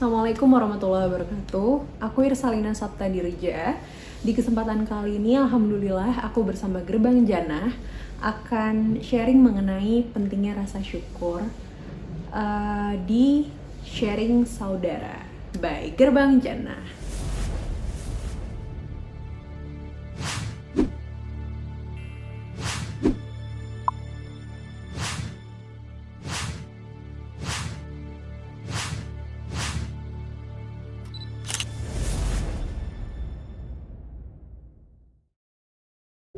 Assalamualaikum warahmatullahi wabarakatuh. Aku Irsalina Sapta Dirja. Di kesempatan kali ini, alhamdulillah aku bersama Gerbang Jannah akan sharing mengenai pentingnya rasa syukur di Sharing Saudara by Gerbang Jannah.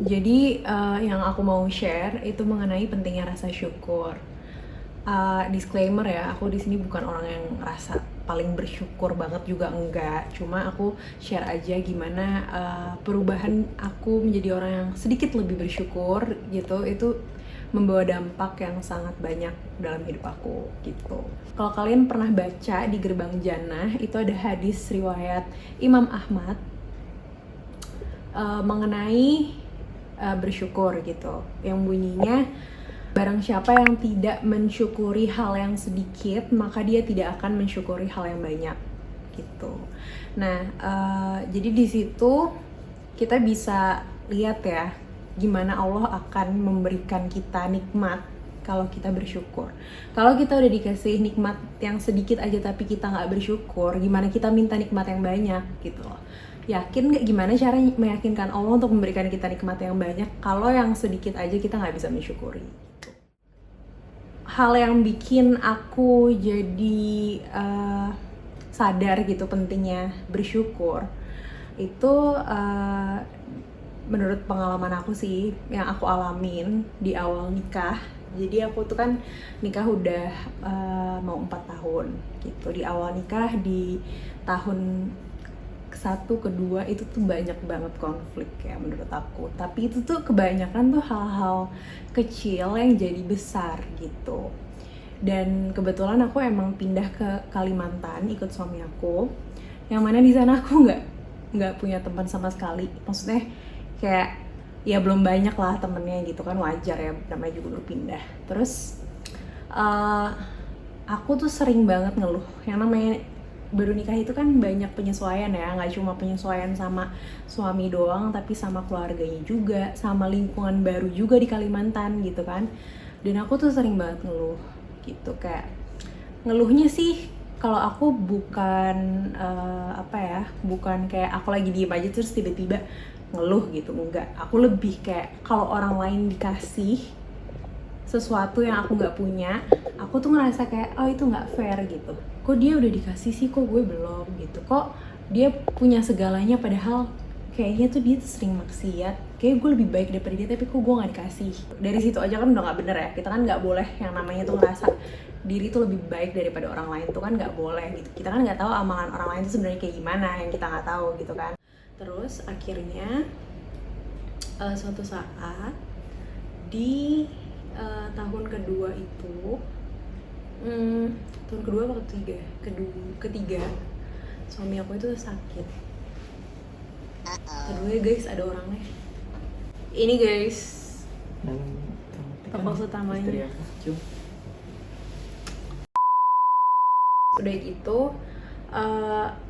Jadi yang aku mau share itu mengenai pentingnya rasa syukur. Disclaimer ya, aku di sini bukan orang yang rasa paling bersyukur banget juga enggak. Cuma aku share aja gimana perubahan aku menjadi orang yang sedikit lebih bersyukur gitu. Itu membawa dampak yang sangat banyak dalam hidup aku gitu. Kalau kalian pernah baca di Gerbang Jannah, itu ada hadis riwayat Imam Ahmad mengenai bersyukur gitu, yang bunyinya barang siapa yang tidak mensyukuri hal yang sedikit maka dia tidak akan mensyukuri hal yang banyak gitu. Nah jadi di situ kita bisa lihat ya gimana Allah akan memberikan kita nikmat kalau kita bersyukur. Kalau kita udah dikasih nikmat yang sedikit aja tapi kita nggak bersyukur, gimana kita minta nikmat yang banyak gitu loh. Yakin nggak gimana cara meyakinkan Allah untuk memberikan kita nikmat yang banyak kalau yang sedikit aja kita nggak bisa mensyukuri. Hal yang bikin aku jadi sadar gitu pentingnya bersyukur itu menurut pengalaman aku sih yang aku alamin di awal nikah. Jadi aku tuh kan nikah udah mau 4 tahun gitu. Di awal nikah di tahun satu kedua itu tuh banyak banget konflik ya menurut aku, tapi itu tuh kebanyakan tuh hal-hal kecil yang jadi besar gitu. Dan kebetulan aku emang pindah ke Kalimantan ikut suami aku, yang mana di sana aku nggak punya teman sama sekali. Maksudnya kayak ya belum banyak lah temennya gitu kan, wajar ya namanya juga baru pindah. Terus aku tuh sering banget ngeluh, yang namanya baru nikah itu kan banyak penyesuaian ya, nggak cuma penyesuaian sama suami doang, tapi sama keluarganya juga, sama lingkungan baru juga di Kalimantan gitu kan. Dan aku tuh sering banget ngeluh gitu, kayak ngeluhnya sih kalau aku bukan bukan kayak aku lagi diem aja terus tiba-tiba ngeluh gitu, enggak. Aku lebih kayak kalau orang lain dikasih sesuatu yang aku nggak punya, aku tuh ngerasa kayak oh itu nggak fair gitu. Kok dia udah dikasih sih, kok gue belum gitu. Kok dia punya segalanya padahal kayaknya tuh dia tuh sering maksiat. Kayak gue lebih baik daripada dia tapi kok gue nggak dikasih. Dari situ aja kan udah nggak bener ya. Kita kan nggak boleh yang namanya tuh ngerasa diri tuh lebih baik daripada orang lain, tuh kan nggak boleh gitu. Kita kan nggak tahu amalan orang lain tuh sebenarnya kayak gimana, yang kita nggak tahu gitu kan. Terus akhirnya suatu saat di tahun kedua itu tahun kedua atau ketiga suami aku itu sakit. Aduh ya guys, ada orangnya ini guys, tokoh utamanya. Udah gitu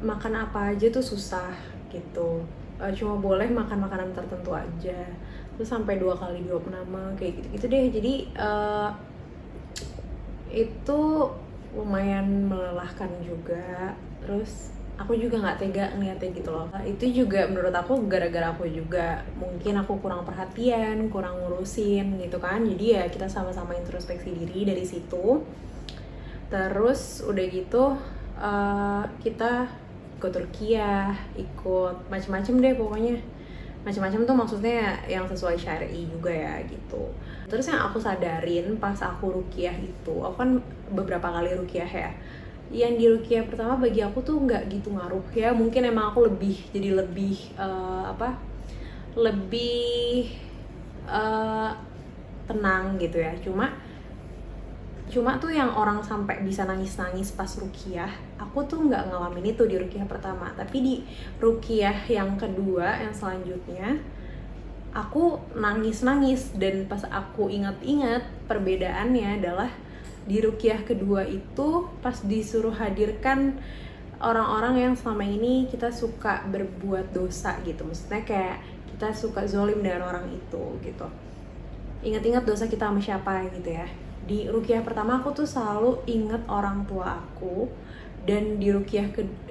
makan apa aja tuh susah gitu, cuma boleh makan makanan tertentu aja. Terus sampai 2 kali diopname kayak gitu-gitu deh. Jadi itu lumayan melelahkan juga. Terus aku juga nggak tega ngeliatnya gitu loh. Itu juga menurut aku gara-gara aku juga, mungkin aku kurang perhatian, kurang ngurusin gitu kan. Jadi ya kita sama-sama introspeksi diri dari situ. Terus udah gitu kita ikut Turkiah, ikut macem-macem deh pokoknya. Macam-macam tuh maksudnya yang sesuai syar'i juga ya gitu. Terus yang aku sadarin pas aku ruqyah itu, aku kan beberapa kali ruqyah ya, yang di ruqyah pertama bagi aku tuh nggak gitu ngaruh ya. Mungkin emang aku lebih tenang gitu ya. Cuma tuh yang orang sampai bisa nangis-nangis pas ruqyah, aku tuh nggak ngalamin itu di ruqyah pertama. Tapi di ruqyah yang kedua, yang selanjutnya, aku nangis-nangis. Dan pas aku ingat-ingat, perbedaannya adalah di ruqyah kedua itu pas disuruh hadirkan orang-orang yang selama ini kita suka berbuat dosa gitu, maksudnya kayak kita suka zolim dengan orang itu gitu. Ingat-ingat dosa kita sama siapa gitu ya. Di ruqyah pertama aku tuh selalu inget orang tua aku, dan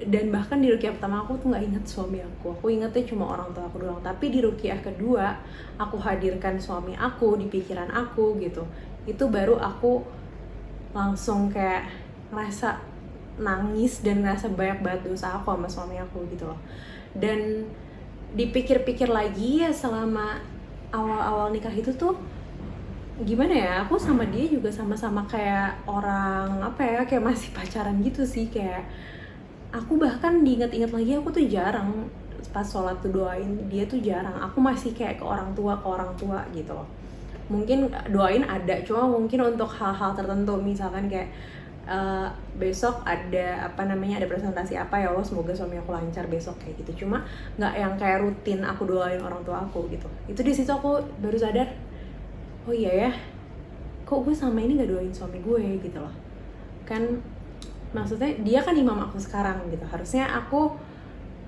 dan bahkan di ruqyah pertama aku tuh nggak inget suami aku ingetnya cuma orang tua aku doang. Tapi di ruqyah kedua aku hadirkan suami aku di pikiran aku gitu, itu baru aku langsung kayak ngerasa nangis dan ngerasa banyak banget dosa aku sama suami aku gitu loh. Dan dipikir-pikir lagi ya, selama awal-awal nikah itu tuh gimana ya, aku sama dia juga sama-sama kayak orang apa ya, kayak masih pacaran gitu sih. Kayak aku bahkan diinget-inget lagi, aku tuh jarang pas sholat tuh doain dia tuh jarang. Aku masih kayak ke orang tua gitu loh. Mungkin doain ada, cuma mungkin untuk hal-hal tertentu, misalkan kayak besok ada ada presentasi apa, ya Allah semoga suami aku lancar besok, kayak gitu. Cuma nggak yang kayak rutin aku doain orang tua aku gitu. Itu di situ aku baru sadar, oh iya ya, kok gue sama ini nggak doain suami gue gitu loh. Kan maksudnya dia kan imam aku sekarang gitu, harusnya aku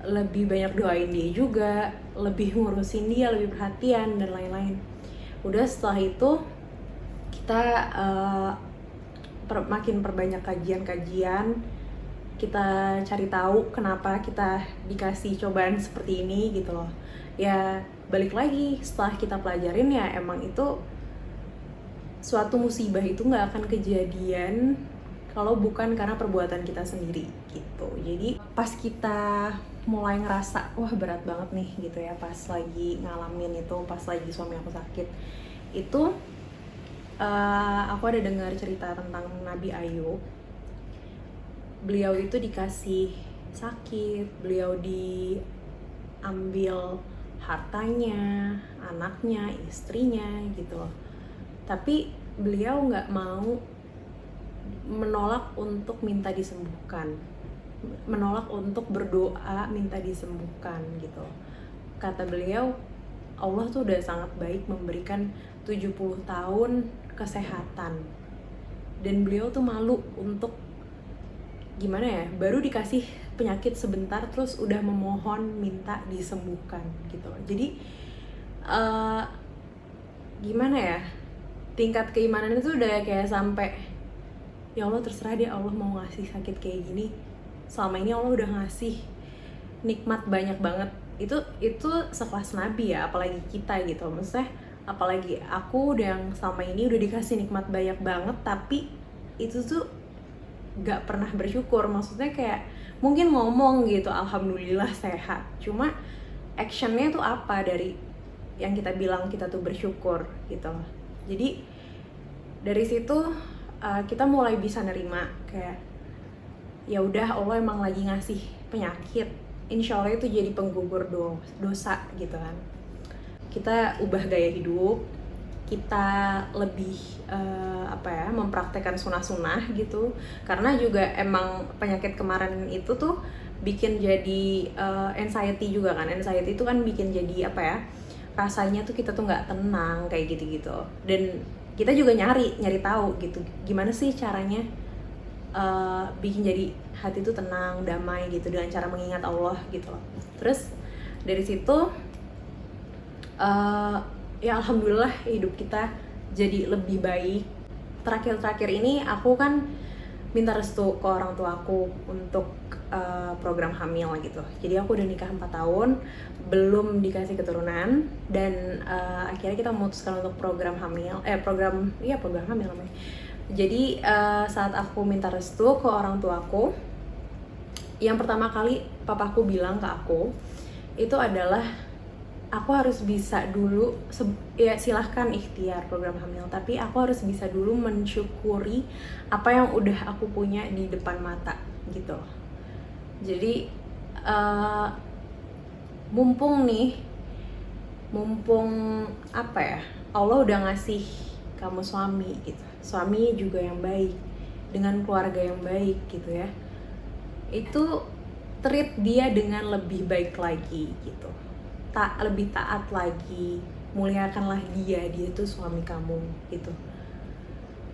lebih banyak doain dia juga, lebih ngurusin dia, lebih perhatian dan lain-lain. Udah setelah itu kita makin perbanyak kajian-kajian, kita cari tahu kenapa kita dikasih cobaan seperti ini gitu loh. Ya balik lagi, setelah kita pelajarin ya emang itu suatu musibah itu nggak akan kejadian kalau bukan karena perbuatan kita sendiri gitu. Jadi pas kita mulai ngerasa wah berat banget nih gitu ya, pas lagi ngalamin itu, pas lagi suami aku sakit itu, aku ada dengar cerita tentang Nabi Ayub. Beliau itu dikasih sakit, beliau diambil hartanya, anaknya, istrinya gitu loh. Tapi beliau nggak mau menolak untuk minta disembuhkan, menolak untuk berdoa minta disembuhkan gitu. Kata beliau, Allah tuh udah sangat baik memberikan 70 tahun kesehatan, dan beliau tuh malu untuk gimana ya, baru dikasih penyakit sebentar terus udah memohon minta disembuhkan gitu. Jadi gimana ya, tingkat keimanan itu udah kayak sampai ya Allah terserah dia, Allah mau ngasih sakit kayak gini, selama ini Allah udah ngasih nikmat banyak banget. Itu sekelas Nabi ya, apalagi kita gitu. Maksudnya apalagi aku udah yang selama ini udah dikasih nikmat banyak banget, tapi itu tuh gak pernah bersyukur. Maksudnya kayak mungkin ngomong gitu alhamdulillah sehat, cuma actionnya tuh apa dari yang kita bilang kita tuh bersyukur gitu. Jadi dari situ kita mulai bisa nerima kayak ya udah, Allah emang lagi ngasih penyakit, insya Allah itu jadi penggugur dosa gitu kan. Kita ubah gaya hidup, kita lebih mempraktekkan sunnah-sunnah gitu. Karena juga emang penyakit kemarin itu tuh bikin jadi anxiety juga kan. Anxiety itu kan bikin jadi rasanya tuh kita tuh nggak tenang kayak gitu-gitu. Dan kita juga nyari tahu gitu, gimana sih caranya bikin jadi hati tuh tenang, damai gitu, dengan cara mengingat Allah gitu loh. Terus dari situ ya alhamdulillah hidup kita jadi lebih baik. Terakhir ini aku kan minta restu ke orang tua aku untuk program hamil gitu. Jadi aku udah nikah 4 tahun, belum dikasih keturunan, dan akhirnya kita memutuskan untuk program hamil namanya. Jadi saat aku minta restu ke orang tuaku, yang pertama kali papaku bilang ke aku itu adalah aku harus bisa dulu, ya silahkan ikhtiar program hamil, tapi aku harus bisa dulu mensyukuri apa yang udah aku punya di depan mata gitu. Jadi mumpung Allah udah ngasih kamu suami gitu, suami juga yang baik, dengan keluarga yang baik gitu ya, itu treat dia dengan lebih baik lagi gitu, lebih taat lagi, muliakanlah dia tuh suami kamu gitu.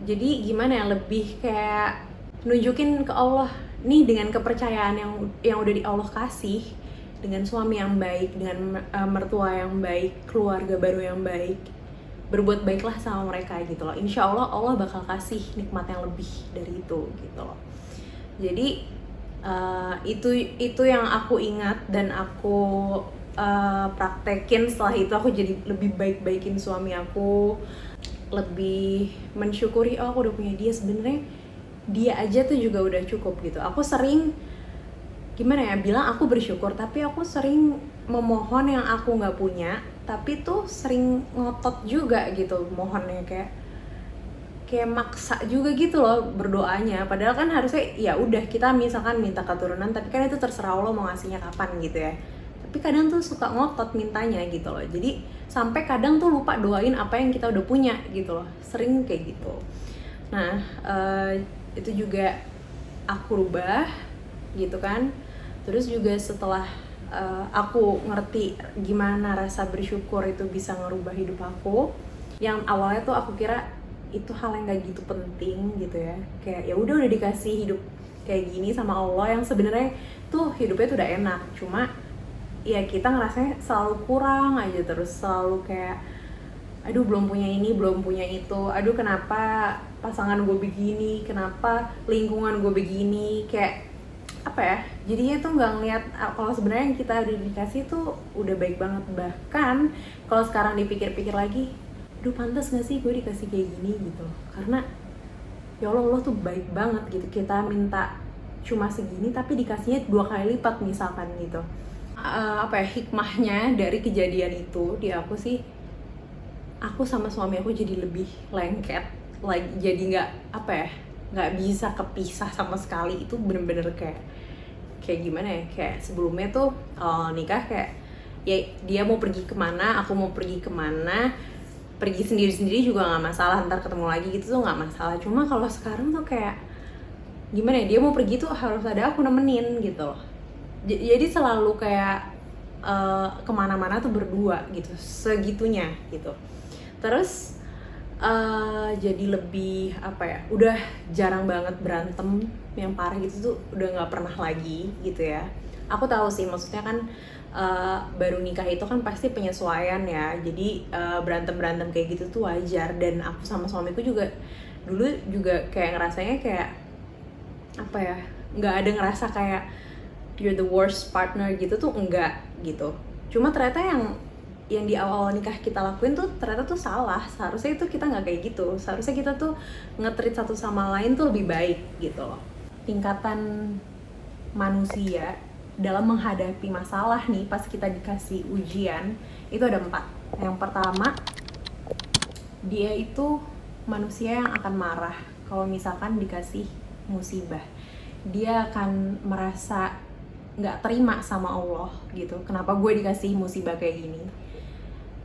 Jadi gimana ya, lebih kayak nunjukin ke Allah nih dengan kepercayaan yang udah di Allah kasih, dengan suami yang baik, dengan mertua yang baik, keluarga baru yang baik, berbuat baiklah sama mereka gitu loh. Insya Allah Allah bakal kasih nikmat yang lebih dari itu gitu loh. Jadi itu yang aku ingat dan aku praktekin. Setelah itu aku jadi lebih baik-baikin suami aku, lebih mensyukuri aku udah punya dia. Sebenarnya dia aja tuh juga udah cukup gitu. Aku sering gimana ya bilang aku bersyukur, tapi aku sering memohon yang aku nggak punya, tapi tuh sering ngotot juga gitu mohonnya, kayak maksa juga gitu loh berdoanya. Padahal kan harusnya ya udah kita misalkan minta keturunan, tapi kan itu terserah Allah mau ngasihnya kapan gitu ya. Tapi kadang tuh suka ngotot mintanya gitu loh. Jadi sampai kadang tuh lupa doain apa yang kita udah punya gitu loh. Sering kayak gitu. Nah, itu juga aku rubah gitu kan. Terus juga setelah aku ngerti gimana rasa bersyukur itu bisa ngerubah hidup aku, yang awalnya tuh aku kira itu hal yang gak gitu penting gitu ya, kayak ya udah dikasih hidup kayak gini sama Allah, yang sebenarnya tuh hidupnya tuh udah enak, cuma ya kita ngerasanya selalu kurang aja, terus selalu kayak aduh belum punya ini, belum punya itu, aduh kenapa pasangan gue begini, kenapa lingkungan gue begini, kayak apa ya, jadinya tuh nggak ngeliat kalau sebenarnya yang kita udah dikasih tuh udah baik banget. Bahkan kalau sekarang dipikir-pikir lagi, aduh pantas nggak sih gue dikasih kayak gini gitu, karena ya Allah tuh baik banget gitu. Kita minta cuma segini tapi dikasihnya 2 kali lipat misalkan gitu. Apa ya hikmahnya dari kejadian itu di aku sih, aku sama suami aku jadi lebih lengket lagi, jadi nggak bisa kepisah sama sekali. Itu bener-bener kayak gimana ya, kayak sebelumnya tuh nikah kayak ya dia mau pergi kemana, aku mau pergi kemana, pergi sendiri-sendiri juga nggak masalah, ntar ketemu lagi gitu tuh nggak masalah. Cuma kalau sekarang tuh kayak gimana ya, dia mau pergi tuh harus ada aku nemenin gitu loh. Jadi selalu kayak kemana-mana tuh berdua gitu, segitunya gitu. Terus jadi lebih apa ya, udah jarang banget berantem yang parah gitu tuh udah nggak pernah lagi gitu ya. Aku tahu sih maksudnya kan baru nikah itu kan pasti penyesuaian ya, jadi berantem kayak gitu tuh wajar. Dan aku sama suamiku juga dulu juga kayak ngerasanya kayak apa ya, nggak ada ngerasa kayak you're the worst partner gitu tuh, enggak gitu. Cuma ternyata yang di awal nikah kita lakuin tuh ternyata tuh salah. Seharusnya itu kita nggak kayak gitu, seharusnya kita tuh nge-treat satu sama lain tuh lebih baik gitu loh. Tingkatan manusia dalam menghadapi masalah nih pas kita dikasih ujian itu ada 4. Yang pertama, dia itu manusia yang akan marah kalau misalkan dikasih musibah. Dia akan merasa nggak terima sama Allah gitu, kenapa gue dikasih musibah kayak gini.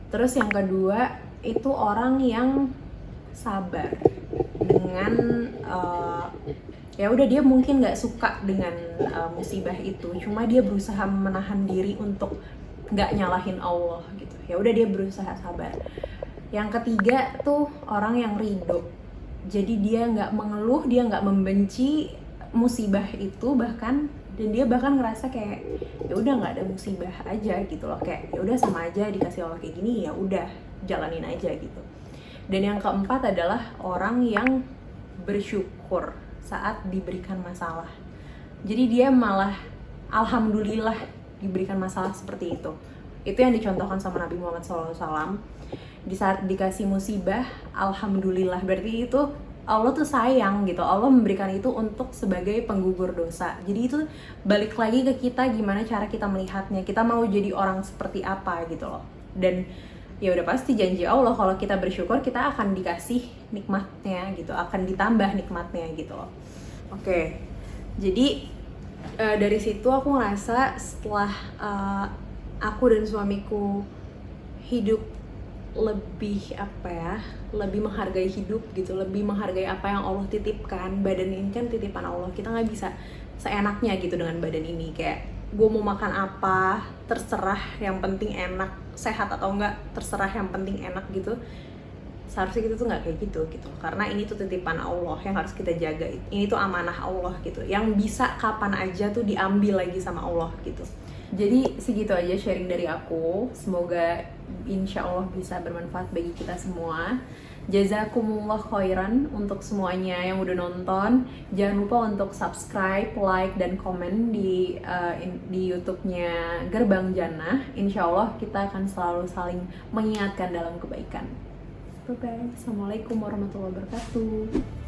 Terus yang kedua itu orang yang sabar dengan ya udah dia mungkin nggak suka dengan musibah itu, cuma dia berusaha menahan diri untuk nggak nyalahin Allah gitu. Ya udah dia berusaha sabar. Yang ketiga tuh orang yang ridho, jadi dia nggak mengeluh, dia nggak membenci musibah itu bahkan, dan dia bahkan ngerasa kayak ya udah nggak ada musibah aja gitu loh, kayak ya udah sama aja dikasih Allah kayak gini, ya udah jalanin aja gitu. Dan yang keempat adalah orang yang bersyukur saat diberikan masalah, jadi dia malah alhamdulillah diberikan masalah seperti itu. Itu yang dicontohkan sama Nabi Muhammad SAW. Di saat dikasih musibah alhamdulillah, berarti itu Allah tuh sayang gitu, Allah memberikan itu untuk sebagai penggugur dosa. Jadi itu balik lagi ke kita, gimana cara kita melihatnya, kita mau jadi orang seperti apa gitu loh. Dan ya udah pasti janji Allah kalau kita bersyukur kita akan dikasih nikmatnya gitu, akan ditambah nikmatnya gitu loh. Oke, jadi dari situ aku ngerasa setelah aku dan suamiku hidup lebih apa ya, lebih menghargai hidup gitu, lebih menghargai apa yang Allah titipkan. Badan ini kan titipan Allah, kita nggak bisa seenaknya gitu dengan badan ini. Kayak gue mau makan apa terserah, yang penting enak, sehat atau enggak terserah, yang penting enak gitu. seharusnya kita tuh nggak kayak gitu karena ini tuh titipan Allah yang harus kita jaga, ini tuh amanah Allah gitu yang bisa kapan aja tuh diambil lagi sama Allah gitu. Jadi segitu aja sharing dari aku, semoga insya Allah bisa bermanfaat bagi kita semua. Jazakumullah khairan untuk semuanya yang udah nonton. Jangan lupa untuk subscribe, like, dan komen di YouTube-nya Gerbang Jannah. Insya Allah kita akan selalu saling mengingatkan dalam kebaikan. Bye-bye. Assalamualaikum warahmatullahi wabarakatuh.